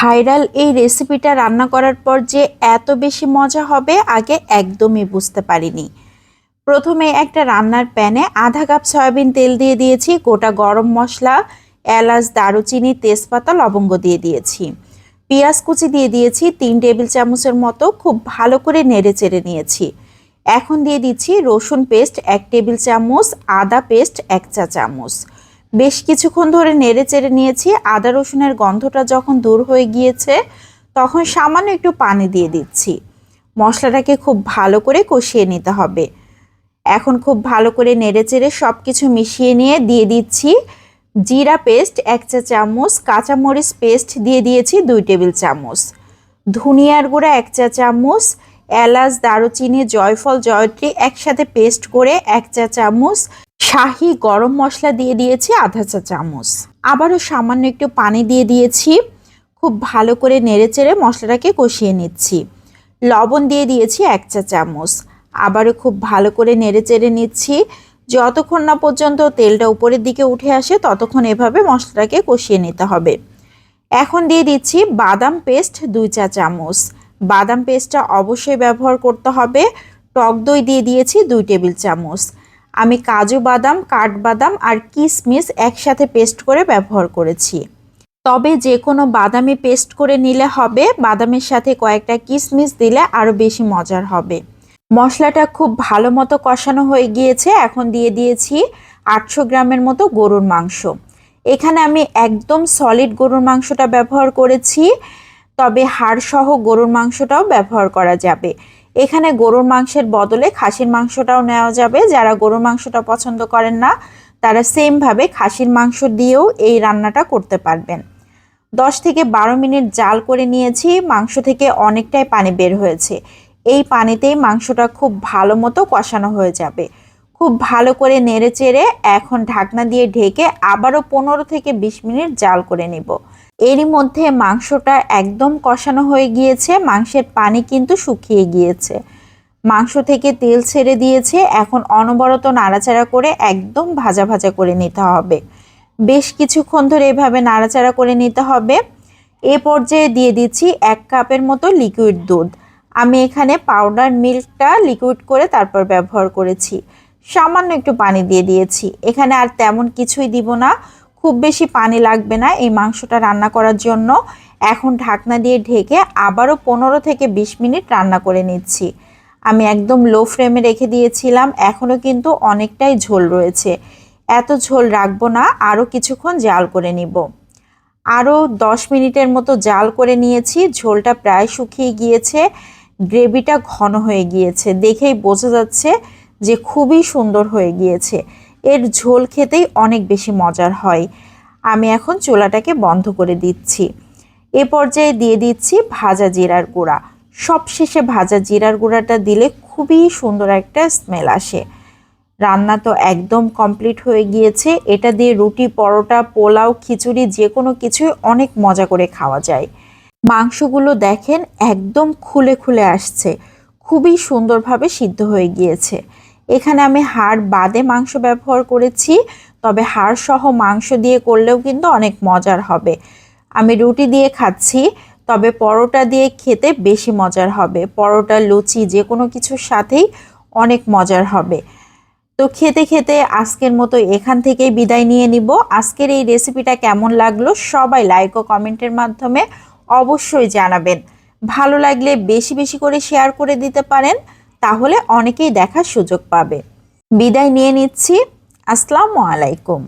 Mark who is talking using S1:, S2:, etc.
S1: Viral এই রেসিপিটা রান্না করার পর যে এত বেশি মজা হবে আগে একদমই বুঝতে পারিনি। প্রথমে একটা রান্নার প্যানে আধা কাপ সয়াবিন তেল দিয়ে দিয়েছি, গোটা গরম মশলা, এলাচ, দারুচিনি, তেজপাতা, লবঙ্গ দিয়ে দিয়েছি, পেঁয়াজ কুচি দিয়ে দিয়েছি 3 টেবিল চামচের মতো, খুব ভালো করে নেড়ে চেড়ে নিয়েছি। এখন দিয়ে দিচ্ছি রসুন পেস্ট 1 টেবিল চামচ, আদা পেস্ট 1 চা চামচ। বেশ কিছুক্ষণ ধরে নেড়ে চেড়ে নিয়েছি। আদা রসুনের গন্ধটা যখন দূর হয়ে গিয়েছে তখন সামান্য একটু পানি দিয়ে দিচ্ছি। মশলাটাকে খুব ভালো করে কষিয়ে নিতে হবে। এখন খুব ভালো করে নেড়ে চেড়ে সব কিছু মিশিয়ে নিয়ে দিয়ে দিচ্ছি জিরা পেস্ট 1 চা চামচ, কাঁচামরিচ পেস্ট দিয়ে দিয়েছি 2 টেবিল চামচ, ধনিয়ার গুঁড়া 1 চা চামচ, এলাচ, দারুচিনি, জয়ফল, জয়ত্রী একসাথে পেস্ট করে 1 চা চামচ, শাহি গরম মশলা দিয়ে দিয়েছি আধা চা চামচ। আবারও সামান্য একটু পানি দিয়ে দিয়েছি। খুব ভালো করে নেড়েচেড়ে মশলাটাকে কষিয়ে নিচ্ছি। লবণ দিয়ে দিয়েছি 1 চা চামচ। আবারও খুব ভালো করে নেড়েচেড়ে নিচ্ছি। যতক্ষণ না পর্যন্ত তেলটা উপরের দিকে উঠে আসে ততক্ষণ এভাবে মশলাটাকে কষিয়ে নিতে হবে। এখন দিয়ে দিচ্ছি বাদাম পেস্ট 2 চা চামচ। বাদাম পেস্টটা অবশ্যই ব্যবহার করতে হবে। টক দই দিয়ে দিয়েছি 2 টেবিল চামচ। আমি কাজু বাদাম, কাঠবাদাম আর কিশমিশ একসাথে পেস্ট করে ব্যবহার করেছি। তবে যে কোনো বাদামি পেস্ট করে নিলে হবে, বাদামের সাথে কয়েকটা কিশমিশ দিলে আরও বেশি মজার হবে। মশলাটা খুব ভালো মতো কষানো হয়ে গিয়েছে। এখন দিয়ে দিয়েছি 800 গ্রামের মতো গরুর মাংস। এখানে আমি একদম সলিড গরুর মাংসটা ব্যবহার করেছি, তবে হাড়সহ গরুর মাংসটাও ব্যবহার করা যাবে। এখানে গরুর মাংসের বদলে খাসির মাংসটাও নেওয়া যাবে। যারা গরুর মাংসটা পছন্দ করেন না তারা সেমভাবে খাসির মাংস দিয়েও এই রান্নাটা করতে পারবেন। 10 থেকে 12 মিনিট জাল করে নিয়েছি। মাংস থেকে অনেকটাই পানি বের হয়েছে। এই পানিতেই মাংসটা খুব ভালো মতো কষানো হয়ে যাবে। খুব ভালো করে নেড়ে চেড়ে এখন ঢাকনা দিয়ে ঢেকে আবারও 15 থেকে 20 মিনিট জাল করে নিব। এরই মধ্যে মাংসটা একদম কষানো হয়ে গিয়েছে। মাংসের পানি কিন্তু শুকিয়ে গিয়েছে, মাংস থেকে তেল ছেড়ে দিয়েছে। এখন অনবরত নাড়াচাড়া করে একদম ভাজা ভাজা করে নিতে হবে। বেশ কিছুক্ষণ ধরে এভাবে নাড়াচাড়া করে নিতে হবে। এ পর্যায়ে দিয়ে দিচ্ছি 1 কাপের মতো লিকুইড দুধ। আমি এখানে পাউডার মিল্কটা লিকুইড করে তারপর ব্যবহার করেছি। সামান্য একটু পানি দিয়ে দিয়েছি। এখানে আর তেমন কিছুই দিব না, খুব বেশি পানি লাগবে না এই মাংসটা রান্না করার জন্য। এখন ঢাকনা দিয়ে ঢেকে আবারও 15 থেকে 20 মিনিট রান্না করে নিচ্ছি। আমি একদম লো ফ্লেমে রেখে দিয়েছিলাম। এখনও কিন্তু অনেকটাই ঝোল রয়েছে, এত ঝোল রাখবো না, আরও কিছুক্ষণ জাল করে নিব। আরও 10 মিনিটের মতো জাল করে নিয়েছি। ঝোলটা প্রায় শুকিয়ে গিয়েছে, গ্রেভিটা ঘন হয়ে গিয়েছে, দেখেই বোঝা যাচ্ছে যে খুবই সুন্দর হয়ে গিয়েছে। এর ঝোল খেতেই অনেক বেশি মজার হয়। আমি এখন চুলাটাকে বন্ধ করে দিচ্ছি। এ পর্যায়ে দিয়ে দিচ্ছি ভাজা জিরার গুঁড়া। সবশেষে ভাজা জিরার গুঁড়াটা দিলে খুবই সুন্দর একটা স্মেল আসে। রান্না তো একদম কমপ্লিট হয়ে গিয়েছে। এটা দিয়ে রুটি, পরোটা, পোলাও, খিচুড়ি যে কোনো কিছুই অনেক মজা করে খাওয়া যায়। মাংসগুলো দেখেন একদম খুলে খুলে আসছে, খুবই সুন্দরভাবে সিদ্ধ হয়ে গিয়েছে। এখানে আমি হাড় বাদে মাংস ব্যবহার করেছি, তবে হাড় সহ মাংস দিয়ে করলেও কিন্তু অনেক মজার হবে। আমি রুটি দিয়ে খাচ্ছি, তবে পরোটা দিয়ে খেতে বেশি মজার হবে। পরোটা, লুচি যে কোনো কিছুর সাথেই অনেক মজার হবে। তো খেতে খেতে আজকের মতো এখান থেকেই বিদায় নিয়ে নিব। আজকের এই রেসিপিটা কেমন লাগলো সবাই লাইক ও কমেন্টের মাধ্যমে অবশ্যই জানাবেন। ভালো লাগলে বেশি বেশি করে শেয়ার করে দিতে পারেন, তাহলে অনেকেই দেখার সুযোগ পাবে। বিদায় নিয়ে নিচ্ছি। আসসালামু আলাইকুম।